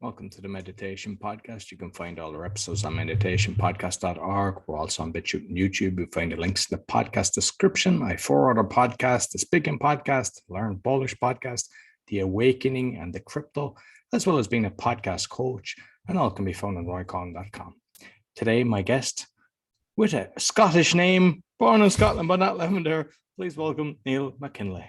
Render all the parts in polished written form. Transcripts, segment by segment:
Welcome to the Meditation Podcast. You can find all our episodes on meditationpodcast.org. We're also on BitChute and YouTube. You'll find the links in the podcast description. My 4 other podcasts, the Speaking Podcast, Learn Bullish Podcast, The Awakening, and The Crypto, as well as being a podcast coach, and all can be found on roycon.com. Today, my guest, with a Scottish name, born in Scotland but not living there, please welcome Neil McKinlay.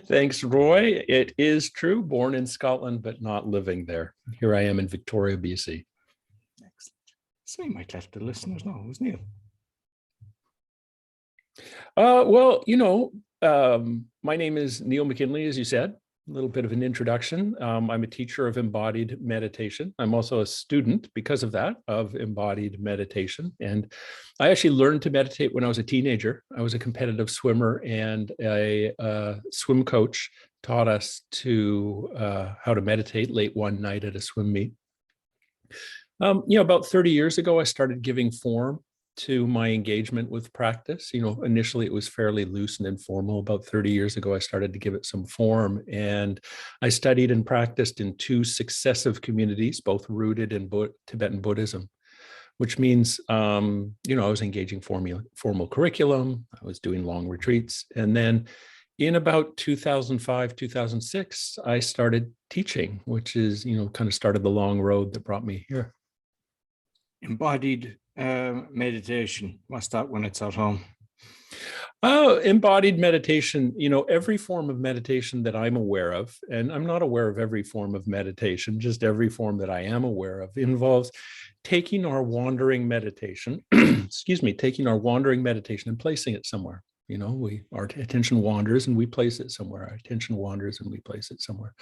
Thanks, Roy. It is true, born in Scotland, but not living there. Here I am in Victoria, BC. Excellent. So you might let the listeners know who's Neil. My name is Neil McKinlay, as you said. A little bit of an introduction. I'm a teacher of embodied meditation. I'm also a student, because of that, of embodied meditation. And I actually learned to meditate when I was a teenager. I was a competitive swimmer, and a swim coach taught us how to meditate late one night at a swim meet. About 30 years ago, I started giving form to my engagement with practice. Initially it was fairly loose and informal. About 30 years ago, I started to give it some form, and I studied and practiced in 2 successive communities, both rooted in Tibetan Buddhism, which means, I was engaging formal curriculum. I was doing long retreats. And then in about 2005, 2006, I started teaching, which is, kind of started the long road that brought me here. Embodied meditation. What's that when it's at home? Oh, embodied meditation, every form of meditation that I'm aware of, and I'm not aware of every form of meditation, just every form that I am aware of, involves taking our wandering meditation, taking our wandering meditation and placing it somewhere. Our attention wanders and we place it somewhere. Our attention wanders and we place it somewhere.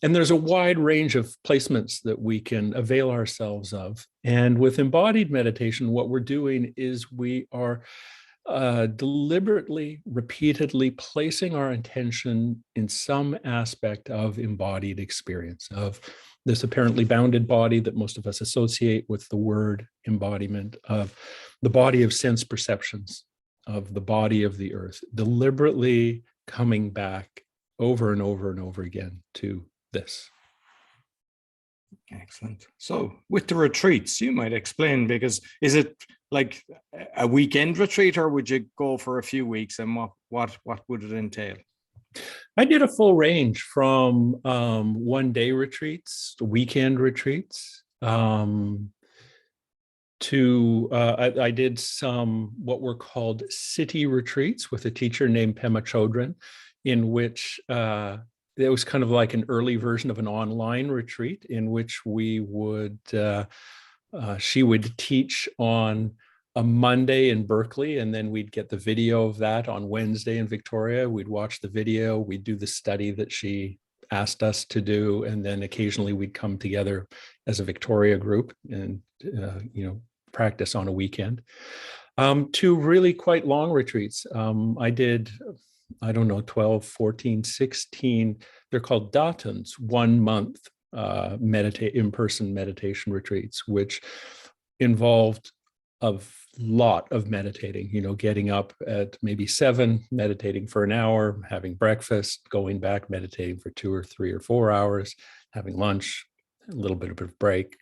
And there's a wide range of placements that we can avail ourselves of. And with embodied meditation, what we're doing is we are deliberately, repeatedly placing our attention in some aspect of embodied experience, of this apparently bounded body that most of us associate with the word embodiment, of the body of sense perceptions, of the body of the earth, deliberately coming back over and over and over again to this. Excellent. So with the retreats, you might explain, because is it like a weekend retreat, or would you go for a few weeks, and what would it entail? I did a full range from one-day retreats to weekend retreats. I did some what were called city retreats with a teacher named Pema Chodron, in which it was kind of like an early version of an online retreat, in which she would teach on a Monday in Berkeley, and then we'd get the video of that on Wednesday in Victoria. We'd watch the video, we'd do the study that she asked us to do, and then occasionally we'd come together as a Victoria group and practice on a weekend. 2 really quite long retreats. I did, 12, 14, 16, they're called datans, 1 month in-person meditation retreats, which involved a lot of meditating, getting up at maybe 7, meditating for an hour, having breakfast, going back, meditating for 2 or 3 or 4 hours, having lunch, a little bit of a break,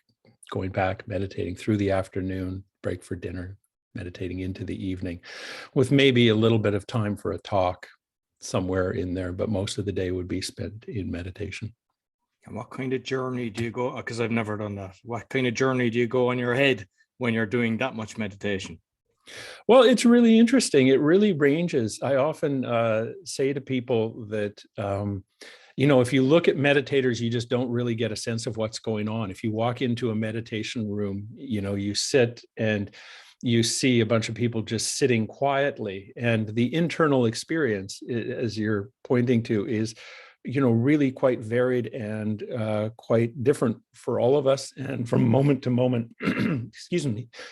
going back, meditating through the afternoon, break for dinner, meditating into the evening, with maybe a little bit of time for a talk somewhere in there, but most of the day would be spent in meditation. And what kind of journey do you go? Because I've never done that. What kind of journey do you go in your head when you're doing that much meditation? Well, it's really interesting. It really ranges. I often say to people that, if you look at meditators, you just don't really get a sense of what's going on. If you walk into a meditation room, you sit and you see a bunch of people just sitting quietly, and the internal experience, as you're pointing to, is really quite varied and quite different for all of us, and from moment to moment,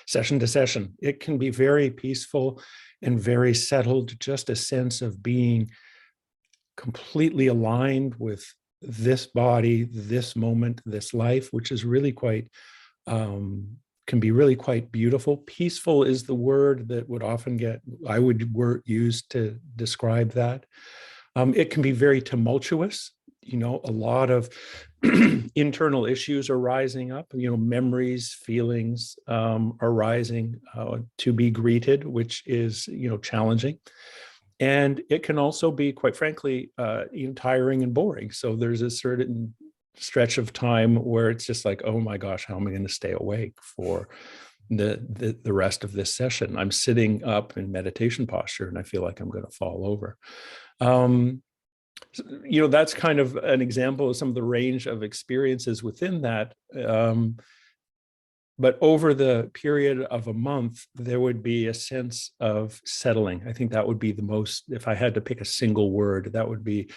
session to session. It can be very peaceful and very settled, just a sense of being completely aligned with this body, this moment, this life, which is really quite, can be really quite beautiful. Peaceful is the word that I would use to describe that. It can be very tumultuous, a lot of internal issues are rising up, memories, feelings are rising to be greeted, which is, challenging. And it can also be, quite frankly, tiring and boring. So there's a certain stretch of time where it's just like, oh my gosh, how am I going to stay awake for the rest of this session? I'm sitting up in meditation posture and I feel like I'm going to fall over. That's kind of an example of some of the range of experiences within that. But over the period of a month, there would be a sense of settling. I think that would be the most, if I had to pick a single word, that would be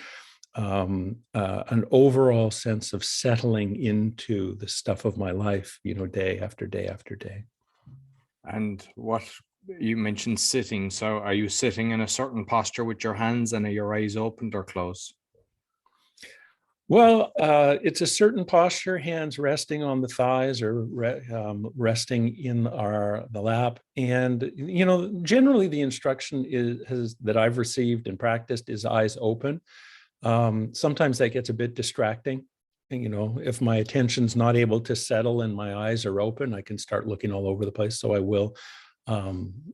an overall sense of settling into the stuff of my life, day after day after day. And what you mentioned sitting. So are you sitting in a certain posture with your hands, and are your eyes opened or closed? Well, it's a certain posture, hands resting on the thighs or resting in the lap. And, generally the instruction that I've received and practiced is eyes open. Sometimes that gets a bit distracting. If my attention's not able to settle and my eyes are open, I can start looking all over the place. So I will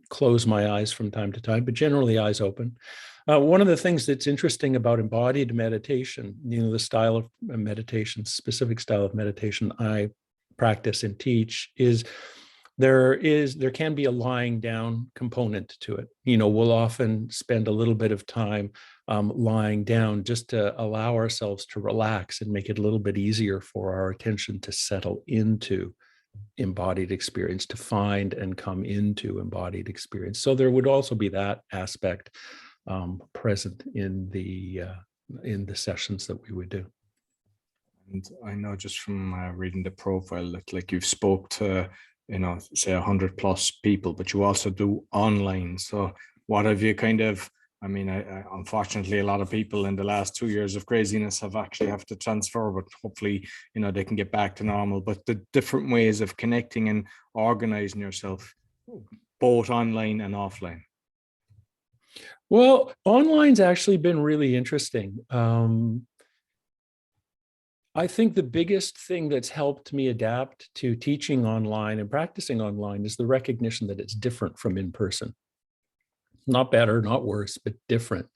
close my eyes from time to time, but generally eyes open. One of the things that's interesting about embodied meditation, the style of meditation, specific style of meditation I practice and teach, is there can be a lying down component to it. We'll often spend a little bit of time lying down just to allow ourselves to relax and make it a little bit easier for our attention to settle into embodied experience, to find and come into embodied experience. So there would also be that aspect present in the sessions that we would do. And I know just from reading the profile that like you've spoke to, say 100+ people, but you also do online. So what have you kind of, I unfortunately, a lot of people in the last 2 years of craziness have to transfer, but hopefully, they can get back to normal. But the different ways of connecting and organizing yourself, both online and offline. Well, online's actually been really interesting. I think the biggest thing that's helped me adapt to teaching online and practicing online is the recognition that it's different from in person. Not better, not worse, but different.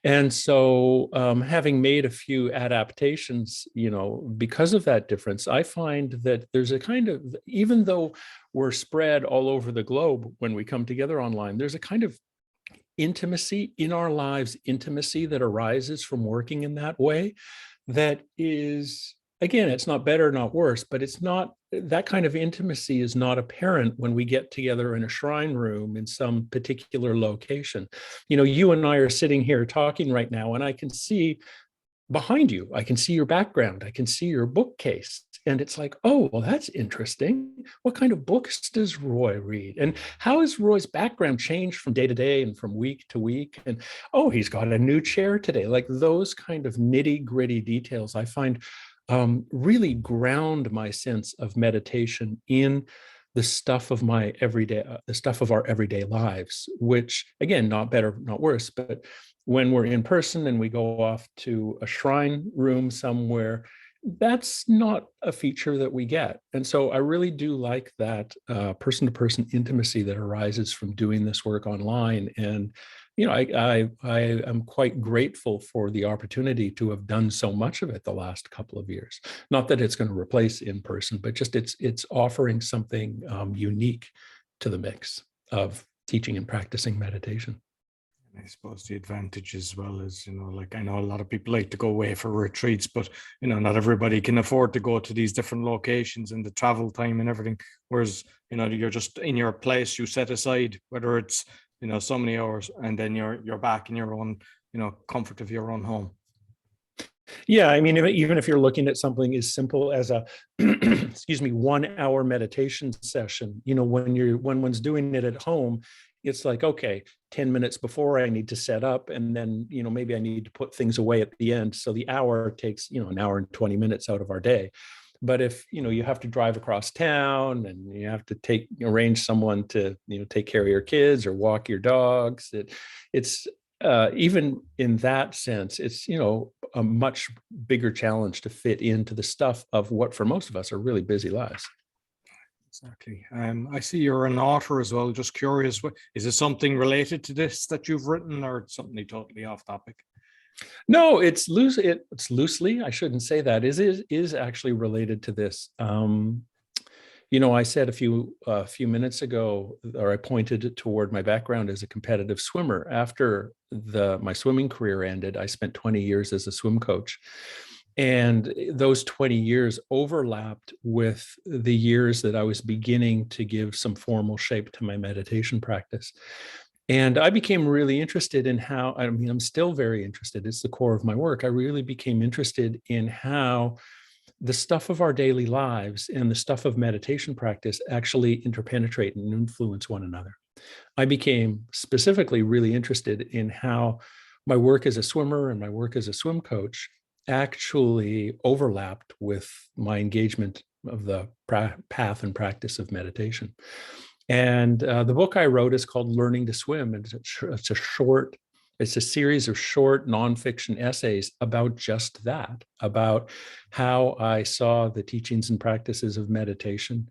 And so having made a few adaptations, because of that difference, I find that there's a kind of, even though we're spread all over the globe when we come together online, there's a kind of intimacy in our lives, intimacy that arises from working in that way. That is, again, it's not better, not worse, but it's not, that kind of intimacy is not apparent when we get together in a shrine room in some particular location. You and I are sitting here talking right now, and I can see behind you, I can see your background, I can see your bookcase. And it's like, oh, well, that's interesting. What kind of books does Roy read? And how has Roy's background changed from day to day and from week to week? And, oh, he's got a new chair today. Like those kind of nitty gritty details, I find really ground my sense of meditation in the stuff of my everyday, the stuff of our everyday lives, which again, not better, not worse, but when we're in person and we go off to a shrine room somewhere, that's not a feature that we get. And so I really do like that person-to-person intimacy that arises from doing this work online. And, I am quite grateful for the opportunity to have done so much of it the last couple of years. Not that it's going to replace in person, but just it's offering something unique to the mix of teaching and practicing meditation. I suppose the advantage as well is, like I know a lot of people like to go away for retreats, but, not everybody can afford to go to these different locations and the travel time and everything. Whereas, you're just in your place, you set aside, whether it's, so many hours, and then you're back in your own, comfort of your own home. Yeah, even if you're looking at something as simple as a, 1 hour meditation session, when one's doing it at home, it's like, okay, 10 minutes before I need to set up, and then, maybe I need to put things away at the end. So the hour takes, an hour and 20 minutes out of our day. But if, you have to drive across town and you have to arrange someone to, take care of your kids or walk your dogs, it's even in that sense, it's, a much bigger challenge to fit into the stuff of what for most of us are really busy lives. Exactly. I see you're an author as well. Just curious, is it something related to this that you've written, or something totally off topic? No, it's loose. It's loosely. I shouldn't say that. Is actually related to this. I said a few minutes ago, or I pointed toward my background as a competitive swimmer. After my swimming career ended, I spent 20 years as a swim coach. And those 20 years overlapped with the years that I was beginning to give some formal shape to my meditation practice. And I became really interested in how, I'm still very interested. It's the core of my work. I really became interested in how the stuff of our daily lives and the stuff of meditation practice actually interpenetrate and influence one another. I became specifically really interested in how my work as a swimmer and my work as a swim coach actually overlapped with my engagement of the path and practice of meditation. And the book I wrote is called Learning to Swim. And it's a series of short nonfiction essays about just that, about how I saw the teachings and practices of meditation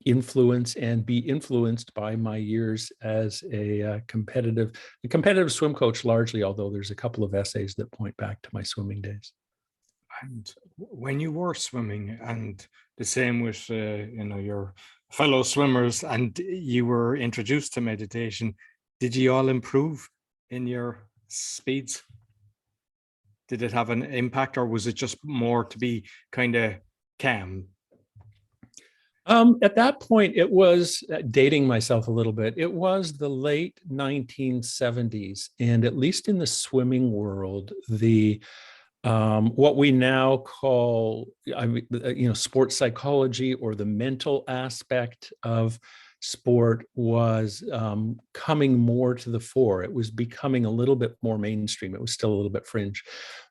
influence and be influenced by my years as a competitive swim coach largely, although there's a couple of essays that point back to my swimming days. And when you were swimming, and the same with your fellow swimmers, and you were introduced to meditation, did you all improve in your speeds? Did it have an impact, or was it just more to be kind of calm? At that point, it was dating myself a little bit. It was the late 1970s, and at least in the swimming world, the what we now call, sports psychology, or the mental aspect of sport, was coming more to the fore. It was becoming a little bit more mainstream. It was still a little bit fringe,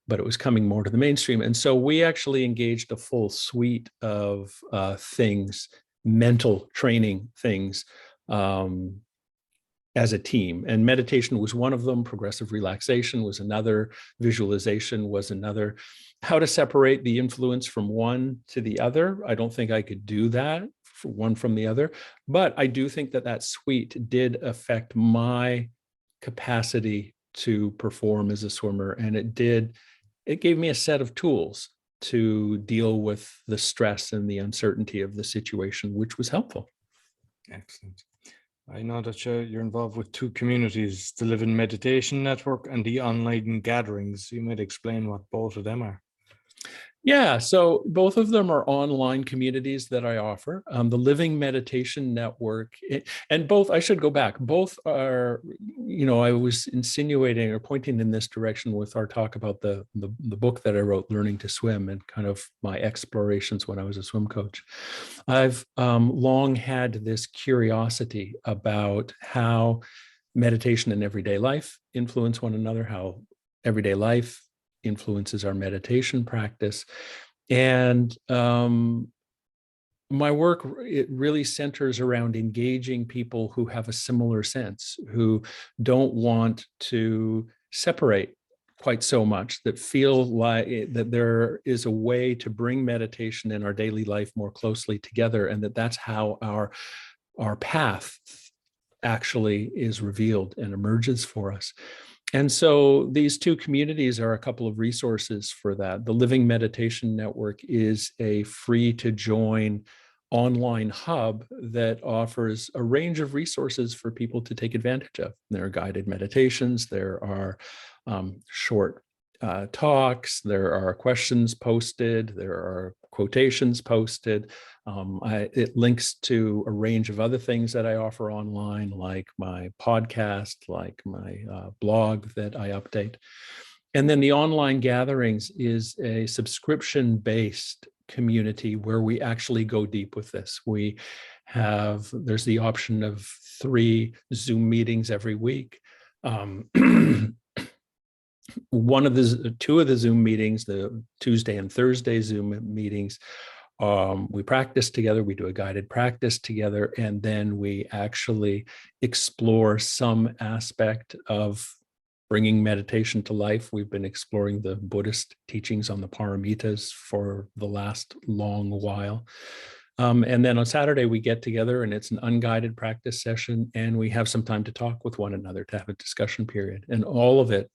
but it was coming more to the mainstream. And so we actually engaged a full suite of things, mental training things, as a team. And meditation was one of them. Progressive relaxation was another. Visualization was another. How to separate the influence from one to the other, I don't think I could do that, one from the other. But I do think that suite did affect my capacity to perform as a swimmer. And it gave me a set of tools to deal with the stress and the uncertainty of the situation, which was helpful. Excellent. I know that you're involved with two communities, the Living Meditation Network and the online gatherings. You might explain what both of them are. Yeah, so both of them are online communities that I offer. The Living Meditation Network, and both, I should go back, both are, I was insinuating or pointing in this direction with our talk about the book that I wrote, Learning to Swim, and kind of my explorations when I was a swim coach. I've long had this curiosity about how meditation and everyday life influence one another, how everyday life influences our meditation practice. And my work, it really centers around engaging people who have a similar sense, who don't want to separate quite so much, that feel like that there is a way to bring meditation in our daily life more closely together, and that's how our path actually is revealed and emerges for us. And so these two communities are a couple of resources for that. The Living Meditation Network is a free to join online hub that offers a range of resources for people to take advantage of. There are guided meditations, there are short talks, there are questions posted, there are quotations posted. It links to a range of other things that I offer online, like my podcast, like my blog that I update. And then the online gatherings is a subscription-based community where we actually go deep with this. There's the option of 3 Zoom meetings every week. Two of the Zoom meetings, the Tuesday and Thursday Zoom meetings, We practice together, we do a guided practice together, and then we actually explore some aspect of bringing meditation to life. We've been exploring the Buddhist teachings on the paramitas for the last long while. And then on Saturday, we get together and it's an unguided practice session, and we have some time to talk with one another, to have a discussion period. And all of it,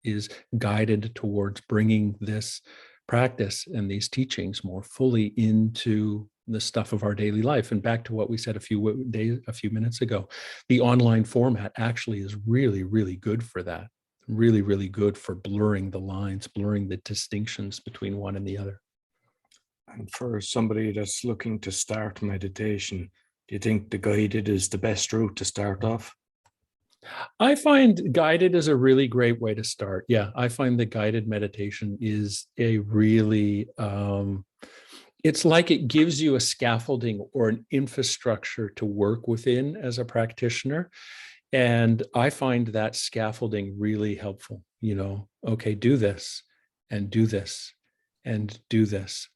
is guided towards bringing this practice and these teachings more fully into the stuff of our daily life. And back to what we said a few minutes ago, the online format actually is really, really good for that. Really, really good for blurring the lines, blurring the distinctions between one and the other. And for somebody that's looking to start meditation, do you think the guided is the best route to start off? I find guided is a really great way to start. Yeah, I find that guided meditation is a really, it's like it gives you a scaffolding or an infrastructure to work within as a practitioner. And I find that scaffolding really helpful. Okay, do this and do this and do this.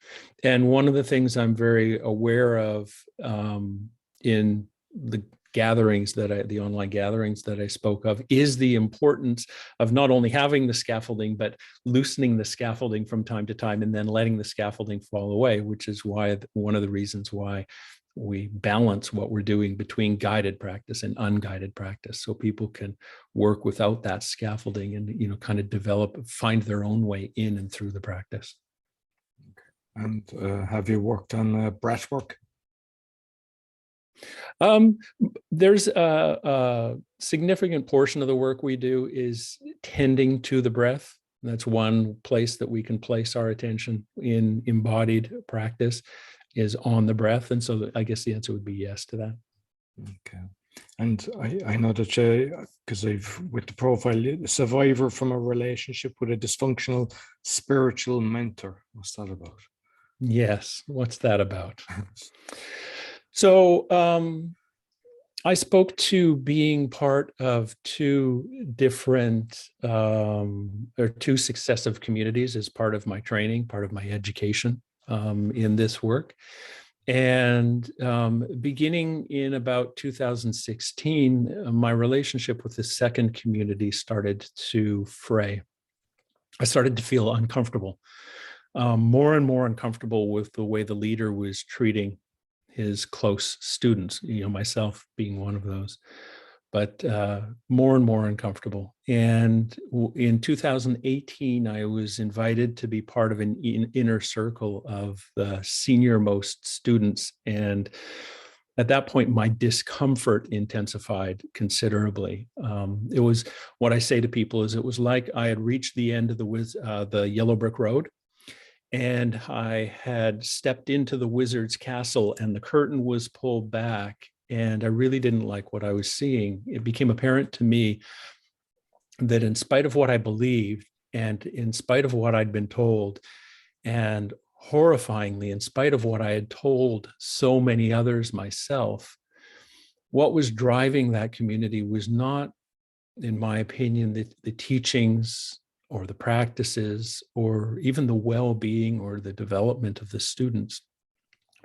And one of the things I'm very aware of in the the online gatherings that I spoke of, is the importance of not only having the scaffolding, but loosening the scaffolding from time to time and then letting the scaffolding fall away, which is why one of the reasons why we balance what we're doing between guided practice and unguided practice, so people can work without that scaffolding and kind of find their own way in and through the practice. And have you worked on breath work? There's a significant portion of the work we do is tending to the breath. That's one place that we can place our attention in embodied practice, is on the breath. And so I guess the answer would be yes to that. Okay. And I know that because with the profile, a survivor from a relationship with a dysfunctional spiritual mentor. What's that about? Yes. What's that about? So I spoke to being part of two different or two successive communities as part of my training, part of my education in this work. And beginning in about 2016, my relationship with the second community started to fray. I started to feel uncomfortable, more and more uncomfortable with the way the leader was treating his close students, myself being one of those, but more and more uncomfortable. And in 2018, I was invited to be part of an inner circle of the senior most students. And at that point, my discomfort intensified considerably. It was, what I say to people is, it was like I had reached the end of the yellow brick road, and I had stepped into the wizard's castle and the curtain was pulled back, and I really didn't like what I was seeing. It became apparent to me that in spite of what I believed, and in spite of what I'd been told, and horrifyingly, in spite of what I had told so many others myself, what was driving that community was not, in my opinion, the teachings or the practices, or even the well-being or the development of the students.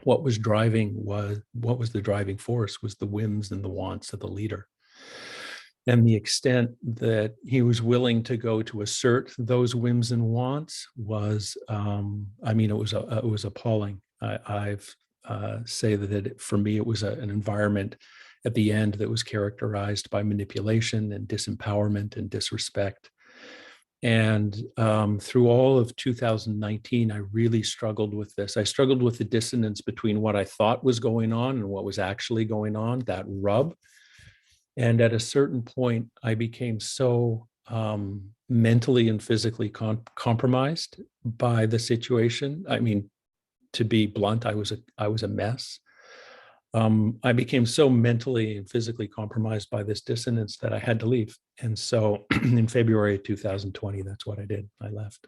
What was the driving force was the whims and the wants of the leader. And the extent that he was willing to go to assert those whims and wants was, it was appalling. I've say that for me, it was an environment at the end that was characterized by manipulation and disempowerment and disrespect. And through all of 2019, I really struggled with this. I struggled with the dissonance between what I thought was going on and what was actually going on, that rub. And at a certain point, I became so mentally and physically compromised by the situation. I mean, to be blunt, I was a mess. I became so mentally and physically compromised by this dissonance that I had to leave. And so in February of 2020, that's what I did. I left.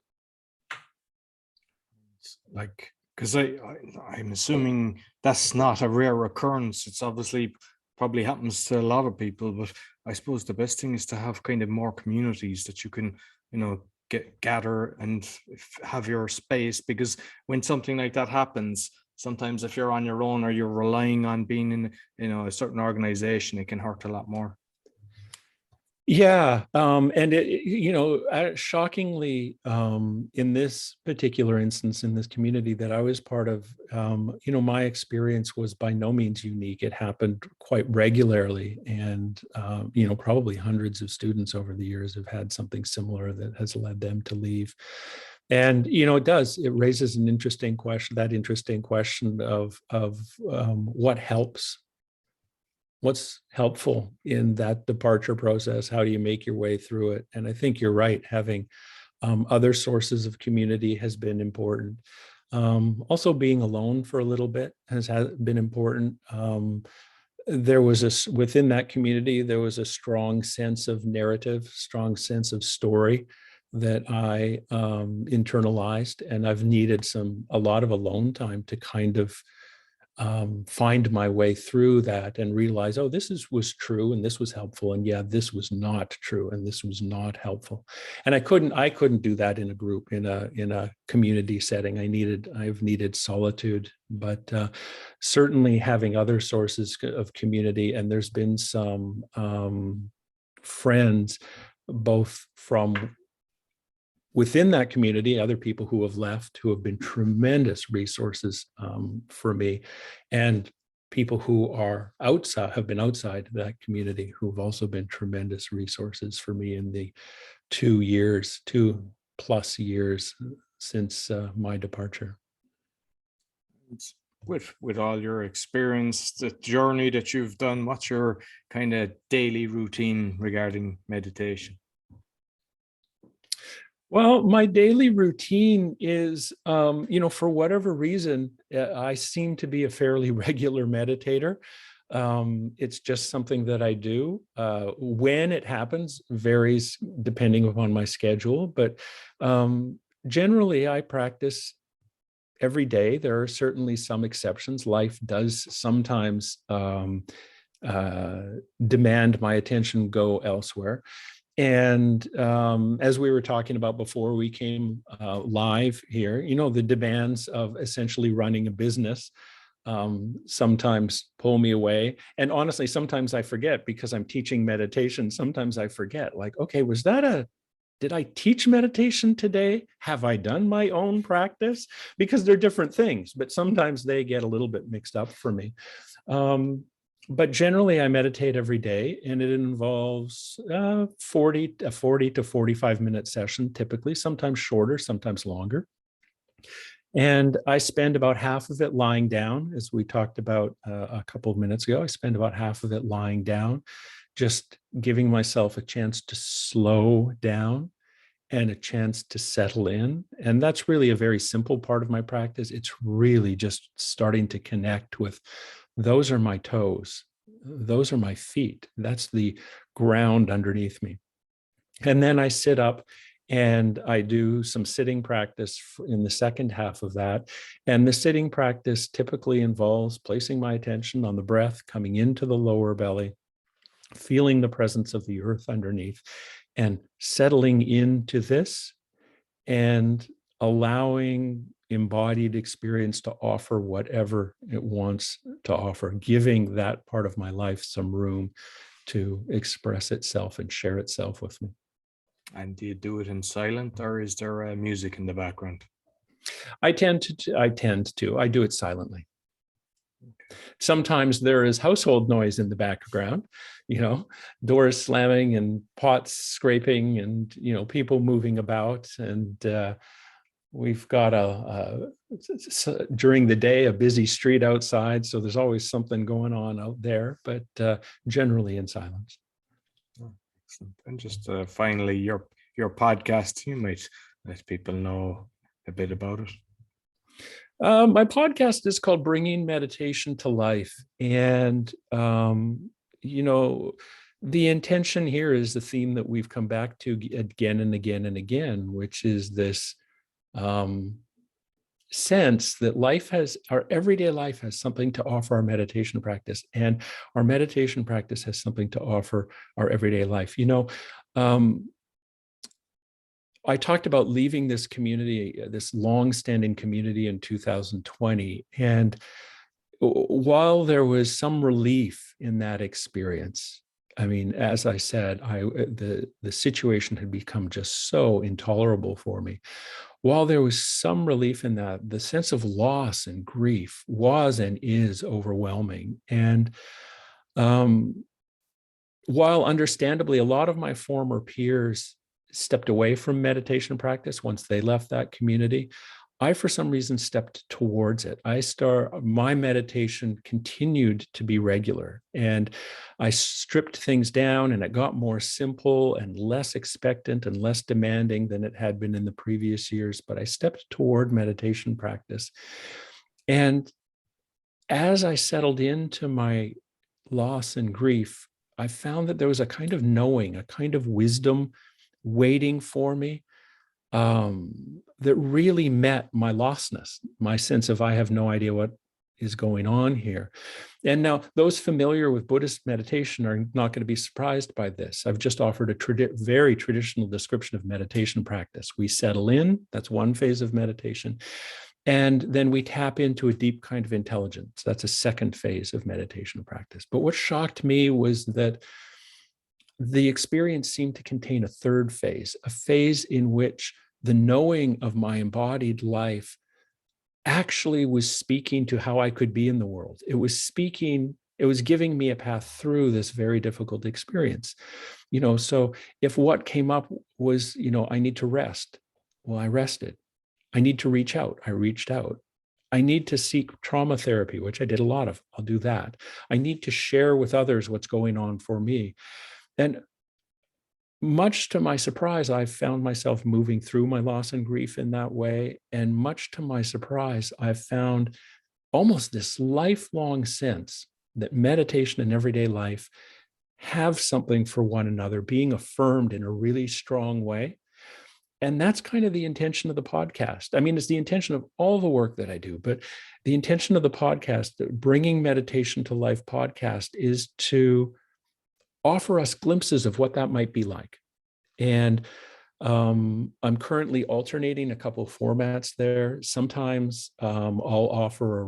Like, because I'm assuming that's not a rare occurrence. It's obviously probably happens to a lot of people, but I suppose the best thing is to have kind of more communities that you can, gather and have your space, because when something like that happens, sometimes if you're on your own or you're relying on being in, you know, a certain organization, it can hurt a lot more. Yeah, and shockingly, in this particular instance, in this community that I was part of, my experience was by no means unique. It happened quite regularly, and probably hundreds of students over the years have had something similar that has led them to leave. And it raises an interesting question. That interesting question of what helps. What's helpful in that departure process? How do you make your way through it? And I think you're right. Having other sources of community has been important. Also, being alone for a little bit has been important. Within that community, there was a strong sense of narrative, strong sense of story that I internalized, and I've needed a lot of alone time to kind of find my way through that and realize, oh, was true and this was helpful, and yeah, this was not true and this was not helpful. And I couldn't do that in a group, in a community setting. I've needed solitude, but certainly having other sources of community. And there's been some friends, both from within that community, other people who have left, who have been tremendous resources for me, and people who are have been outside that community, who have also been tremendous resources for me in the 2+ years since my departure. With all your experience, the journey that you've done, what's your kind of daily routine regarding meditation? Well, my daily routine is, for whatever reason, I seem to be a fairly regular meditator. It's just something that I do. When it happens varies depending upon my schedule, but generally I practice every day. There are certainly some exceptions. Life does sometimes demand my attention go elsewhere. And as we were talking about before we came live here, the demands of essentially running a business sometimes pull me away. And honestly, sometimes I forget, because I'm teaching meditation. Sometimes I forget, like, okay, did I teach meditation today? Have I done my own practice? Because they're different things, but sometimes they get a little bit mixed up for me. But generally, I meditate every day, and it involves 40 to 45-minute session, typically, sometimes shorter, sometimes longer. And I spend about half of it lying down, as we talked about a couple of minutes ago. I spend about half of it lying down, just giving myself a chance to slow down and a chance to settle in. And that's really a very simple part of my practice. It's really just starting to connect with, those are my toes, those are my feet, that's the ground underneath me. And then I sit up and I do some sitting practice in the second half of that. And the sitting practice typically involves placing my attention on the breath coming into the lower belly, feeling the presence of the earth underneath, and settling into this, and allowing embodied experience to offer whatever it wants to offer, giving that part of my life some room to express itself and share itself with me. And do you do it in silent, or is there music in the background? I tend to. I do it silently. Sometimes there is household noise in the background, doors slamming and pots scraping and, people moving about. And we've got during the day, a busy street outside. So there's always something going on out there, but generally in silence. Oh, excellent. And just finally, your podcast, you might let people know a bit about it. My podcast is called Bringing Meditation to Life. And, the intention here is the theme that we've come back to again and again and again, which is this sense that our everyday life has something to offer our meditation practice, and our meditation practice has something to offer our everyday life. I talked about leaving this community, this longstanding community in 2020. And while there was some relief in that experience, I mean, as I said, the situation had become just so intolerable for me. While there was some relief in that, the sense of loss and grief was and is overwhelming. And while understandably, a lot of my former peers stepped away from meditation practice once they left that community, I, for some reason, stepped towards it. My meditation continued to be regular, and I stripped things down, and it got more simple and less expectant and less demanding than it had been in the previous years. But I stepped toward meditation practice. And as I settled into my loss and grief, I found that there was a kind of knowing, a kind of wisdom waiting for me, that really met my lostness, my sense of I have no idea what is going on here. And now those familiar with Buddhist meditation are not going to be surprised by this. I've just offered a very traditional description of meditation practice. We settle in, that's one phase of meditation. And then we tap into a deep kind of intelligence. That's a second phase of meditation practice. But what shocked me was that the experience seemed to contain a third phase, a phase in which the knowing of my embodied life actually was speaking to how I could be in the world. It was giving me a path through this very difficult experience. So if what came up was, I need to rest, well, I rested. I need to reach out, I reached out. I need to seek trauma therapy, which I did a lot of, I'll do that. I need to share with others what's going on for me. And much to my surprise, I found myself moving through my loss and grief in that way. And much to my surprise, I found almost this lifelong sense that meditation and everyday life have something for one another, being affirmed in a really strong way. And that's kind of the intention of the podcast. I mean, it's the intention of all the work that I do, but the intention of the podcast, Bringing Meditation to Life podcast, is to offer us glimpses of what that might be like. And I'm currently alternating a couple of formats there. Sometimes I'll offer a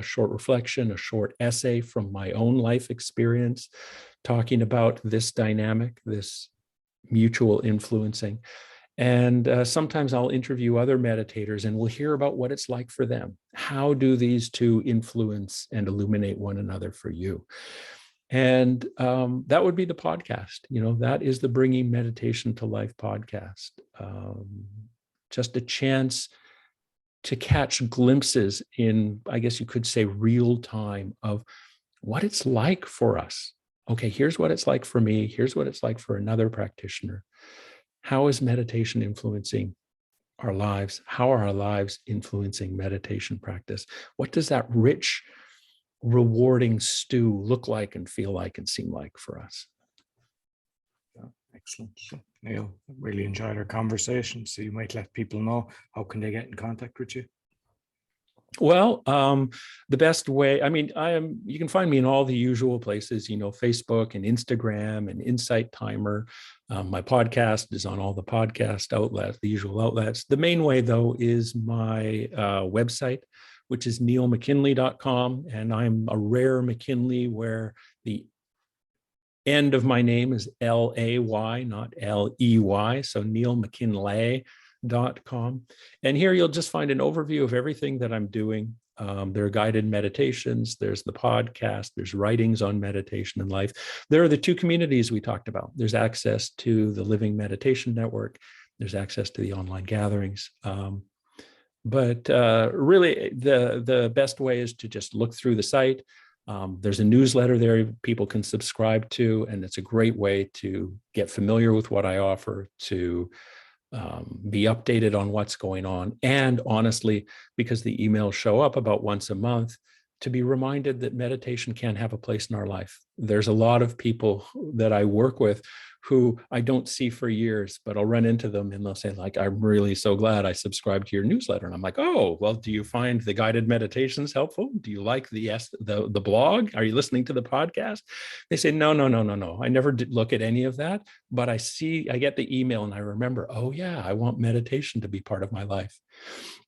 short reflection, a short essay from my own life experience, talking about this dynamic, this mutual influencing. And sometimes I'll interview other meditators and we'll hear about what it's like for them. How do these two influence and illuminate one another for you? And that would be the podcast. That is the Bringing Meditation to Life podcast. Just a chance to catch glimpses in, I guess you could say, real time of what it's like for us. Okay, here's what it's like for me. Here's what it's like for another practitioner. How is meditation influencing our lives? How are our lives influencing meditation practice? What does that rich, rewarding stew look like and feel like and seem like for us? Yeah, excellent. Neil, really enjoyed our conversation. So you might let people know, how can they get in contact with you? Well, the best way, you can find me in all the usual places, Facebook and Instagram and Insight Timer. My podcast is on all the podcast outlets, the usual outlets. The main way, though, is my website, which is neilmckinlay.com. And I'm a rare McKinley where the end of my name is L-A-Y, not L-E-Y. So neilmckinlay.com. And here you'll just find an overview of everything that I'm doing. There are guided meditations, there's the podcast, there's writings on meditation and life. There are the two communities we talked about. There's access to the Living Meditation Network. There's access to the online gatherings. But really, the best way is to just look through the site. There's a newsletter there people can subscribe to, and it's a great way to get familiar with what I offer, to be updated on what's going on. And honestly, because the emails show up about once a month, to be reminded that meditation can have a place in our life. There's a lot of people that I work with who I don't see for years, but I'll run into them and they'll say like, I'm really so glad I subscribed to your newsletter. And I'm like, oh, well, do you find the guided meditations helpful? Do you like the blog? Are you listening to the podcast? They say, no. I never did look at any of that, but I get the email and I remember, oh yeah, I want meditation to be part of my life.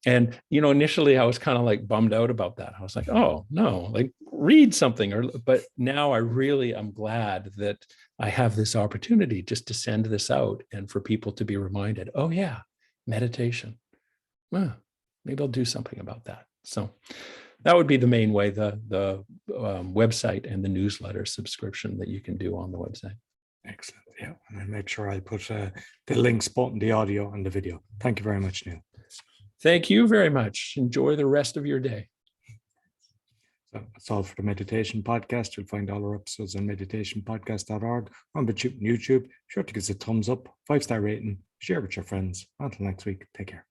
And, initially I was kind of like bummed out about that. I was like, oh no, like read something, but now I'm glad that I have this opportunity just to send this out and for people to be reminded, oh yeah, meditation. Well, maybe I'll do something about that. So that would be the main way, the website and the newsletter subscription that you can do on the website. Excellent. Yeah. And I make sure I put the links both in the audio and the video. Thank you very much, Neil. Thank you very much. Enjoy the rest of your day. So that's all for the Meditation Podcast. You'll find all our episodes on meditationpodcast.org, on YouTube. Be sure to give us a thumbs up, 5-star rating, share with your friends. Until next week, take care.